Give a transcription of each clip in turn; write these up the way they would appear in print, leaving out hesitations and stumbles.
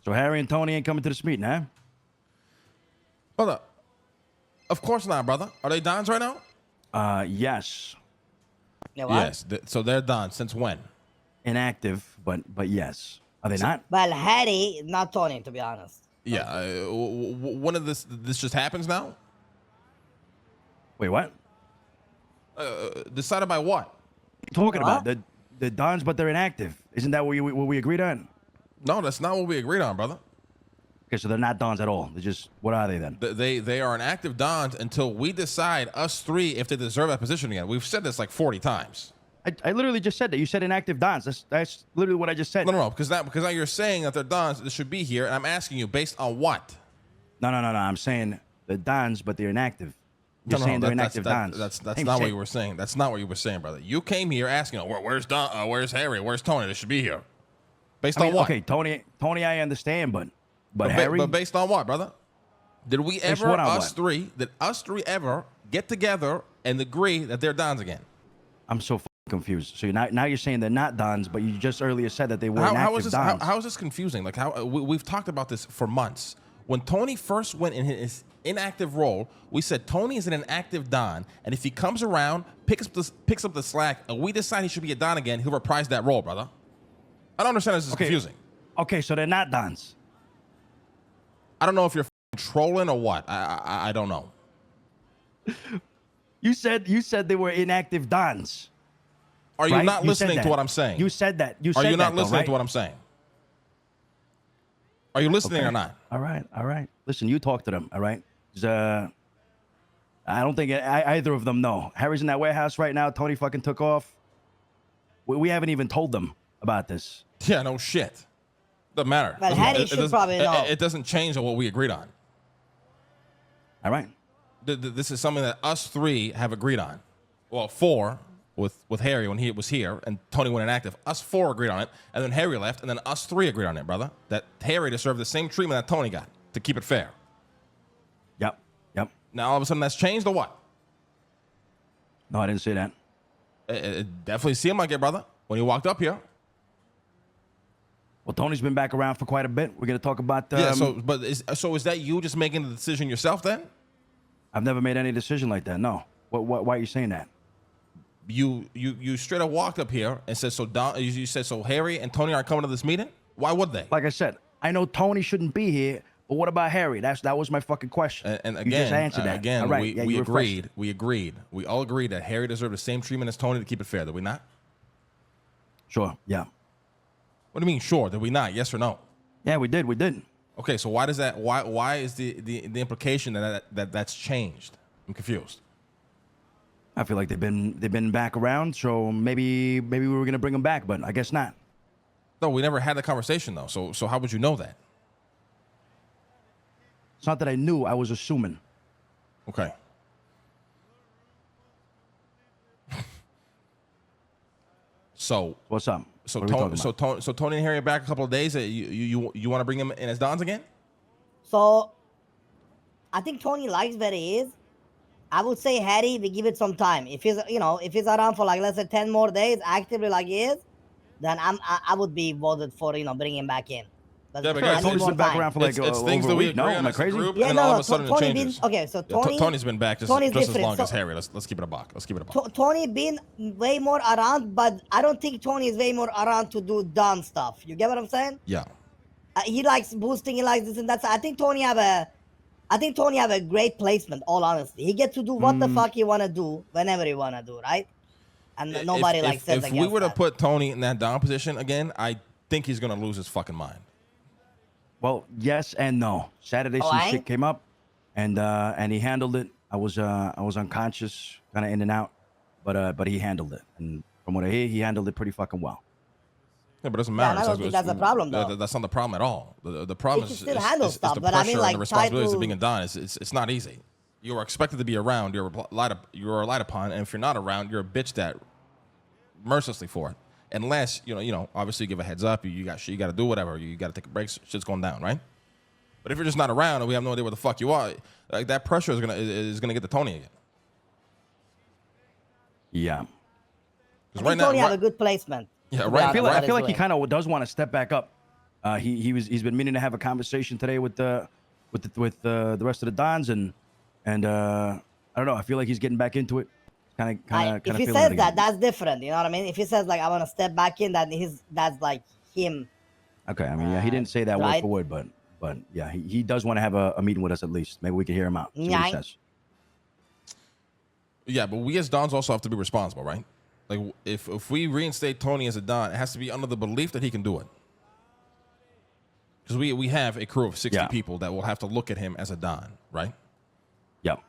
So Harry and Tony ain't coming to this meeting, huh? Brother, of course not, brother. Are they Dons right now? Yes. Yeah, what? Yes. So they're Dons. Since when? Inactive, but yes. Are they not? Well, Harry, not Tony, to be honest. Yeah. When of this just happens now? Wait, what? Decided by what? You talking What? about the Dons, but they're inactive. Isn't that what we agreed on? No, that's not what we agreed on, brother. Okay, so they're not Dons at all. They're just, what are they then? They are an active Dons until we decide, us three, if they deserve that position again. We've said this like 40 times. I literally just said that. You said inactive Dons. That's literally what I just said. No, because now you're saying that they're Dons, they should be here, and I'm asking you based on what? No. I'm saying they're Dons, but they're inactive. You're saying they're inactive Dons. That's not what you were saying. That's not what you were saying, brother. You came here asking, where's Harry? Where's Tony? They should be here. Based on what? Okay, Tony, I understand, but Harry. But based on what, brother? Did we ever, what on us three ever get together and agree that they're Dons again? I'm so confused. So now you're saying they're not Dons, but you just earlier said that they were inactive Dons. How is this confusing? Like we've talked about this for months. When Tony first went in his inactive role, we said Tony is an inactive Don, and if he comes around, picks up the slack, and we decide he should be a Don again, he'll reprise that role, brother. I don't understand. This is confusing. Okay, so they're not Dons. I don't know if you're trolling or what. I don't know. You said they were inactive Dons. Are you right? not listening to what I'm saying? You said that. Are you not listening to what I'm saying? Are you listening or not? All right. Listen, you talk to them, all right? I don't think either of them know. Harry's in that warehouse right now. Tony fucking took off. We haven't even told them about this. Yeah, no shit. Doesn't matter. Well, Harry should probably know. It doesn't change on what we agreed on. All right. This is something that us three have agreed on. Well, four with Harry when he was here and Tony went inactive. Us four agreed on it, and then Harry left, and then us three agreed on it, brother. That Harry deserved the same treatment that Tony got, to keep it fair. Yep. Now all of a sudden that's changed or what? No, I didn't say that. It definitely seemed like it, brother, when you walked up here. Well, Tony's been back around for quite a bit. We're gonna talk about. Yeah. So is that you just making the decision yourself then? I've never made any decision like that. No. Why are you saying that? You straight up walked up here and said you said so Harry and Tony aren't coming to this meeting? Why would they? Like I said, I know Tony shouldn't be here, but what about Harry? That was my fucking question. And you again, just answered that. Again, all right. we agreed. We all agreed that Harry deserved the same treatment as Tony, to keep it fair. Did we not? Sure. Yeah. What do you mean, sure? Did we not? Yes or no? Yeah, we did. Okay, so why does that? Why is the implication that's changed? I'm confused. I feel like they've been back around, so maybe we were gonna bring them back, but I guess not. No, we never had the conversation though. So how would you know that? It's not that I knew. I was assuming. Okay. So what's up? So what Tony and Harry are back a couple of days. You want to bring them in as Dons again? So, I think Tony likes where he is. I would say Harry, we give it some time. If he's around for like, let's say 10 more days, actively like he is, then I would be voted for, bringing him back in. Yeah, but guys, Tony's been back around for like it's things that we agree on as a group, and then all of a sudden it changes. So Tony's been back just as long as Harry. Let's keep it a buck. Tony been way more around, but I don't think Tony is way more around to do dumb stuff. You get what I'm saying? Yeah. He likes boosting. He likes this and that. I think Tony have a great placement. All honesty, he gets to do what the fuck he wanna do whenever he wanna do, right? And nobody says if we were to put Tony in that Don position again, I think he's gonna lose his fucking mind. Well, yes and no. Saturday some shit came up, and he handled it. I was unconscious, kind of in and out, but he handled it. And from what I hear, he handled it pretty fucking well. Yeah, but it doesn't matter. I don't think that's a problem, though. That's not the problem at all. The problem is the pressure and the responsibilities of being a Don. It's not easy. You are expected to be around. You're relied upon, and if you're not around, you're a bitch that mercilessly for it. Unless obviously you give a heads up, you got shit, you got to do whatever, you got to take a break, shit's going down, right? But if you're just not around and we have no idea where the fuck you are, like that pressure is gonna get to Tony again. Yeah. Because Tony have a good placement. Yeah, right. I feel like he kind of does want to step back up He's been meaning to have a conversation today with the rest of the Dons, and I don't know. I feel like he's getting back into it. If he Feeling says it that, again. that's different. You know what I mean? If he says like I want to step back in, that's like him. Okay, I mean, yeah, he didn't say that word right? for word, but yeah, he does want to have a meeting with us at least. Maybe we can hear him out. See what he says. Yeah, but we as Dons also have to be responsible, right? Like if we reinstate Tony as a Don, it has to be under the belief that he can do it. Because we have a crew of 60 people that will have to look at him as a Don, right? Yep.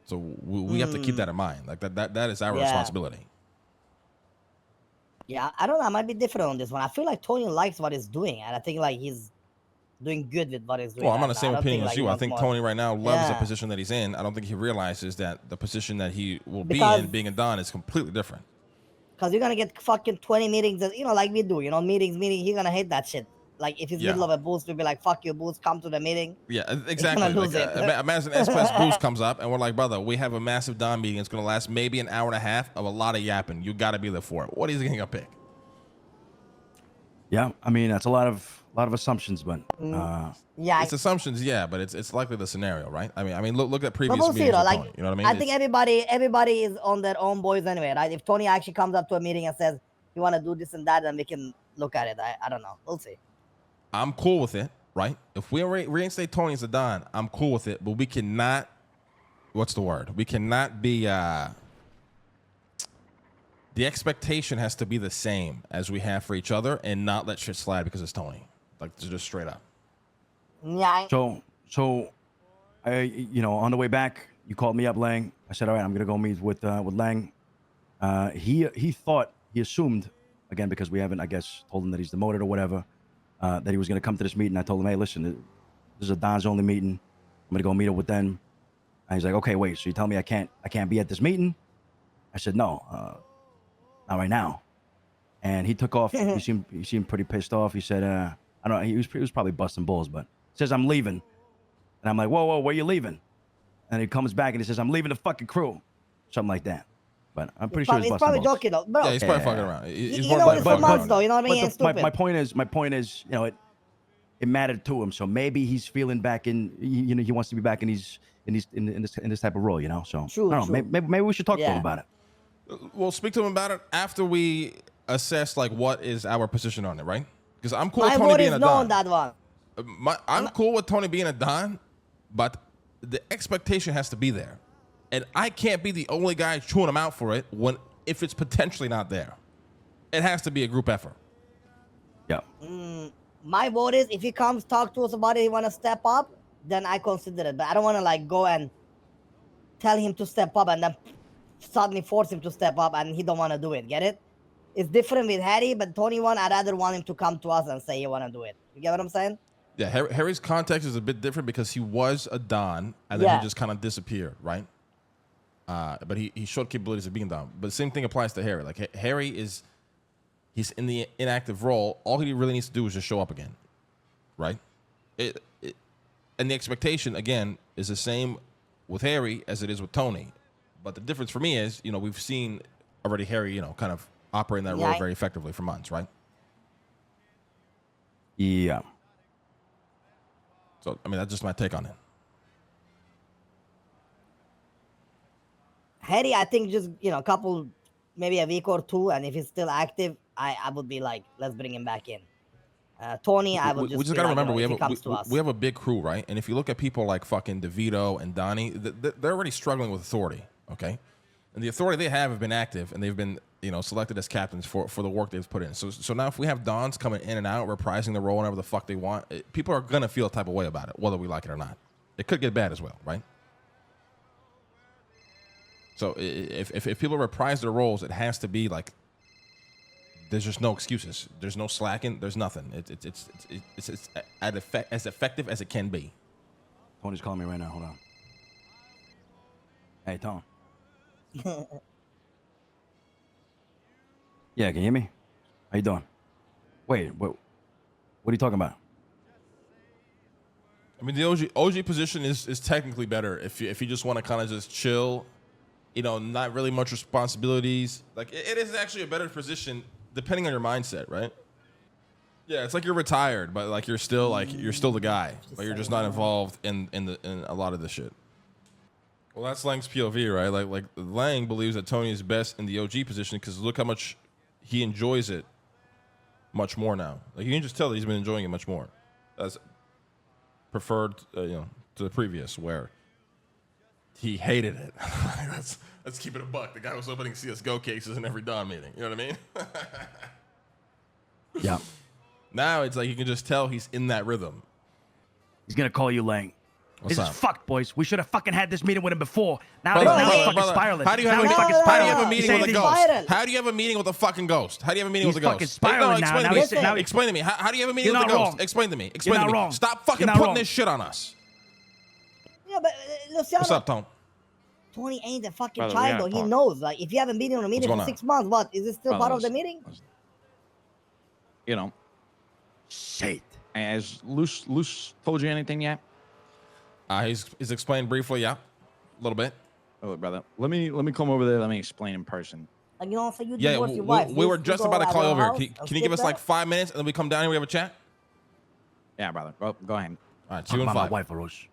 So we have to keep that in mind. Like that is our responsibility. Yeah, I don't know. I might be different on this one. I feel like Tony likes what he's doing, and I think like he's doing good with what he's doing. Well, I'm on the I same don't opinion think, as you. I think more. Tony right now loves the position that he's in. I don't think he realizes that the position that he will be in, being a Don, is completely different. Because you're gonna get fucking 20 meetings, like we do. Meetings. You're gonna hate that shit. Like if it's middle of a boost, we'll be like, "Fuck you, boost, come to the meeting." Yeah, exactly. Lose it. Imagine S-Class boost comes up, and we're like, "Brother, we have a massive Don meeting. It's gonna last maybe an hour and a half of a lot of yapping. You got to be there for it. What is he gonna pick?" Yeah, I mean that's a lot of assumptions, but it's assumptions, but it's likely the scenario, right? I mean, look at previous we'll meetings with like, Tony. You know what I mean? I think everybody is on their own boys anyway, right? If Tony actually comes up to a meeting and says you want to do this and that, then we can look at it. I don't know. We'll see. I'm cool with it, right? If we reinstate Tony as a Don, I'm cool with it, but we cannot. What's the word? We cannot be. The expectation has to be the same as we have for each other, and not let shit slide because it's Tony. Like just straight up. Yeah. So, I on the way back, you called me up, Lang. I said, all right, I'm gonna go meet with Lang. He assumed again because we haven't, I guess, told him that he's demoted or whatever, that he was gonna come to this meeting. I told him, hey, listen, this is a Don's only meeting. I'm gonna go meet up with them. And he's like, okay, wait, so you tell me I can't be at this meeting? I said, no, not right now. And he took off. he seemed pretty pissed off. He said, I don't know, he was probably busting balls, but he says, I'm leaving. And I'm like, whoa, where you leaving? And he comes back and he says, I'm leaving the fucking crew. Something like that. But I'm pretty sure he's busting balls. Joking though, bro. Yeah, he's probably fucking around. He's for months though, you know what I mean? My point is, it mattered to him. So maybe he's feeling back in, he wants to be back in this type of role, So true, I don't know, maybe we should talk to him about it. We'll speak to him about it after we assess like what is our position on it, right? Because I'm cool with Tony being a Don. That one. I'm cool with Tony being a Don, but the expectation has to be there, and I can't be the only guy chewing him out for it if it's potentially not there. It has to be a group effort. Yeah. My vote is if he comes talk to us about it, he want to step up, then I consider it. But I don't want to like go and tell him to step up and then suddenly force him to step up and he don't want to do it. Get it? It's different with Harry, but Tony I'd rather want him to come to us and say he want to do it. You get what I'm saying? Yeah, Harry's context is a bit different because he was a Don and then he just kind of disappeared, right? But he showed capabilities of being Don. But the same thing applies to Harry. Like Harry he's in the inactive role. All he really needs to do is just show up again, right? And the expectation again is the same with Harry as it is with Tony. But the difference for me is, we've seen already Harry, kind of operate in that role very effectively for months, right? Yeah. So, I mean, that's just my take on it. Harry, I think just, maybe a week or two, and if he's still active, I would be like, let's bring him back in. Tony, I would just. We just gotta remember we have a big crew, right? And if you look at people like fucking DeVito and Donnie, they're already struggling with authority, okay? And the authority they have been active, and they've been selected as captains for the work they've put in. So now if we have Dons coming in and out, reprising the role whenever the fuck they want, people are gonna feel a type of way about it, whether we like it or not. It could get bad as well, right? So if people reprise their roles, it has to be like. There's just no excuses. There's no slacking. There's nothing. It's as effective as it can be. Tony's calling me right now. Hold on. Hey, Tom. Yeah, can you hear me? How you doing? Wait, what are you talking about? I mean, the OG position is technically better if you just want to kind of just chill, not really much responsibilities. Like it is actually a better position depending on your mindset, right? Yeah, it's like you're retired, but like you're still the guy, but you're just not involved in a lot of this shit. Well, that's Lang's POV, right? Like Lang believes that Tony is best in the OG position because look how much he enjoys it much more now. Like you can just tell that he's been enjoying it much more. That's preferred, to the previous where he hated it. let's keep it a buck. The guy was opening CS:GO cases in every Dawn meeting. You know what I mean? Yeah. Now it's like you can just tell he's in that rhythm. He's gonna call you Lang. What's This up? is fucked, boys. We should have fucking had this meeting with him before. Now Brother, he's fucking spiraling. How do you have, Now a, he's fucking how do spiraling. you have a meeting with a He's ghost? spiral. How do you have a meeting with a fucking ghost? How do you have a meeting He's with a ghost? fucking spiraling now. Explain Now to me. he's- now he- Explain to me. How do you have a meeting You're with a not ghost? wrong. Explain to me. Explain You're to me. not wrong. Stop fucking You're not putting wrong. this shit on us. Yeah, but Luciano, What's up, Tone? Tony ain't a fucking Brother, we child, gotta though. He talk. knows. Like, if you haven't been in a meeting going for on? 6 months, what is it still Brother, part of the listen, meeting? listen. You know, Shit. has Luce told you anything yet? He's explained briefly, yeah, a little bit. Oh, brother, let me come over there. Let me explain in person. Like, you know, so you Yeah, divorce your wife. we were just about to call you over here. Can you give us like like 5 minutes and then we come down here and we have a chat? Yeah, brother. Well, go ahead. All right, Talk 2 and about my 5. wife, Arush.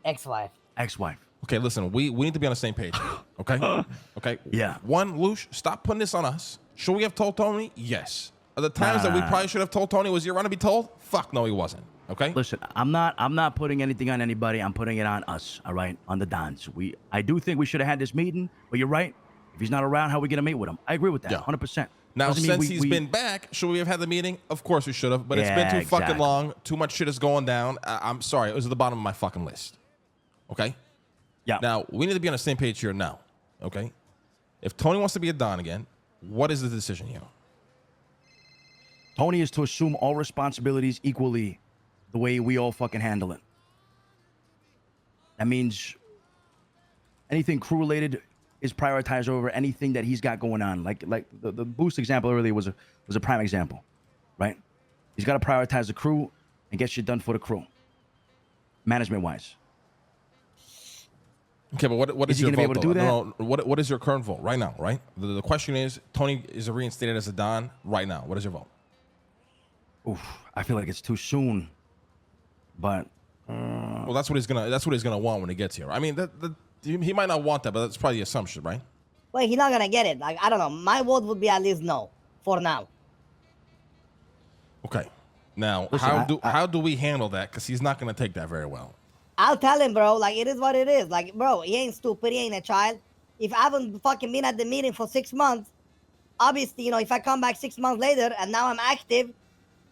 ex-wife? Ex-wife. Okay, listen, we need to be on the same page. Okay? Okay? Yeah. One, Lush, stop putting this on us. Should we have told Tony? Yes. Are the times that we probably should have told Tony was your run to be told? Fuck no, he wasn't. Okay? Listen, I'm not putting anything on anybody. I'm putting it on us, all right? On the Dons. I do think we should have had this meeting, but you're right. If he's not around, how are we going to meet with him? I agree with that, Yeah. 100%. Now, Doesn't mean since he's been back, should we have had the meeting? Of course we should have, but it's been Yeah, too fucking exactly. long. Too much shit is going down. I'm sorry. It was at the bottom of my fucking list. Okay? Yeah. Now, we need to be on the same page here now. Okay? If Tony wants to be a Don again, what is the decision here? Tony is to assume all responsibilities equally the way we all fucking handle it. That means anything crew related is prioritized over anything that he's got going on. Like the boost example earlier was a prime example, right? He's got to prioritize the crew and get shit done for the crew, management wise. Okay, but what Is is he your gonna be vote? able to do though? No, what is your current vote right now, right? The question is, Tony is reinstated as a Don right now. What is your vote? Oof, I feel like it's too soon, but Well, that's what he's gonna want when he gets here. I mean, he might not want that, but that's probably the assumption, right? Well, he's not gonna get it. Like, I don't know. My vote would be at least no for now. Okay. Now, Listen, how do we handle that? Because he's not gonna take that very well. I'll tell him, bro. Like, it is what it is. Like, bro, he ain't stupid. He ain't a child. If I haven't fucking been at the meeting for 6 months, obviously, if I come back 6 months later and now I'm active,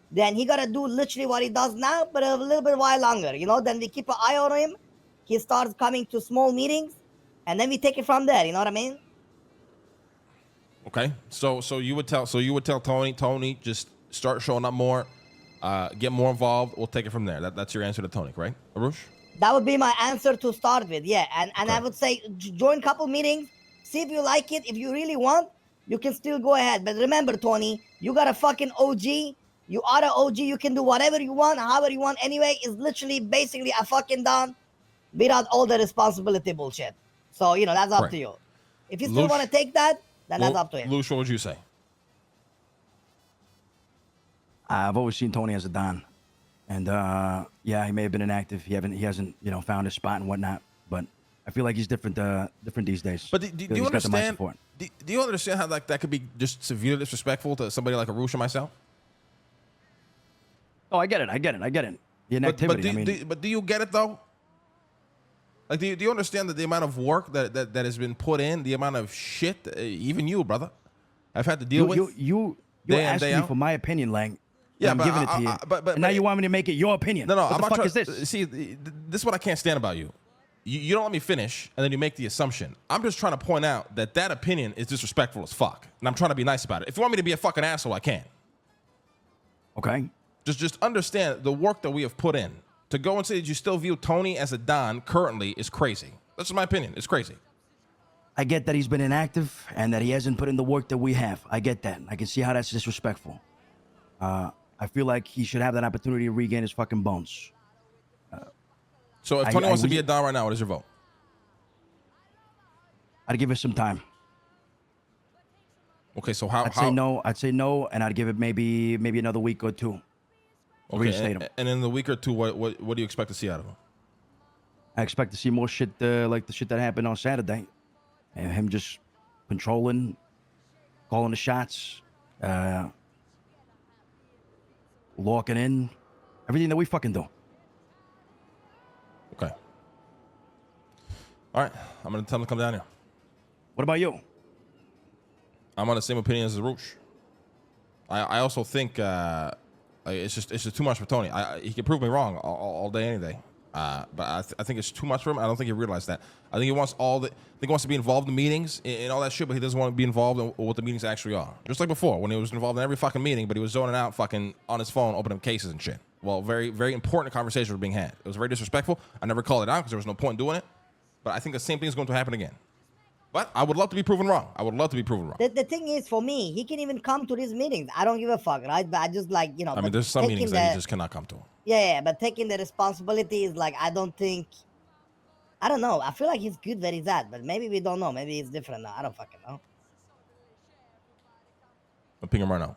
then he gotta do literally what he does now, but a little bit while longer. Then we keep an eye on him. He starts coming to small meetings, and then we take it from there. You know what I mean? Okay. So you would tell Tony, just start showing up more, get more involved. We'll take it from there. That's your answer to Tony, right, Arush? That would be my answer to start with, yeah. And Okay. I would say join a couple meetings, see if you like it. If you really want, you can still go ahead. But remember, Tony, you got a fucking OG. You are an OG. You can do whatever you want, however you want. Anyway, it's literally basically a fucking Don without all the responsibility bullshit. So, that's up Right. to you. If you still Lush- want to take that, then that's up to him. Lush, what would you say? I've always seen Tony as a Don, and yeah, he may have been inactive. He hasn't found his spot and whatnot. But I feel like he's different these days. But do Feel you he's got the mic understand? support. Do you understand how that could be just severely disrespectful to somebody like Arush and myself? Oh, I get it. The inactivity. But do you get it though? Like, do you understand that the amount of work that has been put in, the amount of shit, even you, brother, I've had to deal with. You're day in, asking day me out? for my opinion, Lang. Yeah, I'm but giving it to you. And now you want me to make it your opinion. No, what I'm the not fuck trying, is this? See, this is what I can't stand about you. You don't let me finish, and then you make the assumption. I'm just trying to point out that opinion is disrespectful as fuck, and I'm trying to be nice about it. If you want me to be a fucking asshole, I can. Okay. Just understand the work that we have put in. To go and say that you still view Tony as a Don currently is crazy. That's my opinion. It's crazy. I get that he's been inactive and that he hasn't put in the work that we have. I get that. I can see how that's disrespectful. I feel like he should have that opportunity to regain his fucking bones. So if Tony wants to be a Don right now, what is your vote? I'd give it some time. Okay, so how? I'd say no. I'd say no, and I'd give it maybe another week or two. Okay, Reinstate him. and in the week or two, what do you expect to see out of him? I expect to see more shit like the shit that happened on Saturday, and him just controlling, calling the shots, locking in, everything that we fucking do. Okay. All right, I'm gonna tell him to come down here. What about you? I'm on the same opinion as Roosh. I also think it's just too much for Tony. He can prove me wrong all day, any day. But I think it's too much for him. I don't think he realized that. I think he wants he wants to be involved in meetings and all that shit, but he doesn't want to be involved in what the meetings actually are. Just like before, when he was involved in every fucking meeting, but he was zoning out fucking on his phone, opening cases and shit. Well, very, very important conversations were being had. It was very disrespectful. I never called it out because there was no point in doing it. But I think the same thing is going to happen again. But I would love to be proven wrong. I would love to be proven wrong. The thing is, for me, he can even come to these meetings. I don't give a fuck, right? But I just like, I mean, there's some meetings that he just cannot come to. Yeah, but taking the responsibility is like, I don't know. I feel like he's good where he's at, but maybe we don't know. Maybe he's different now. I don't fucking know. I'll ping him right now.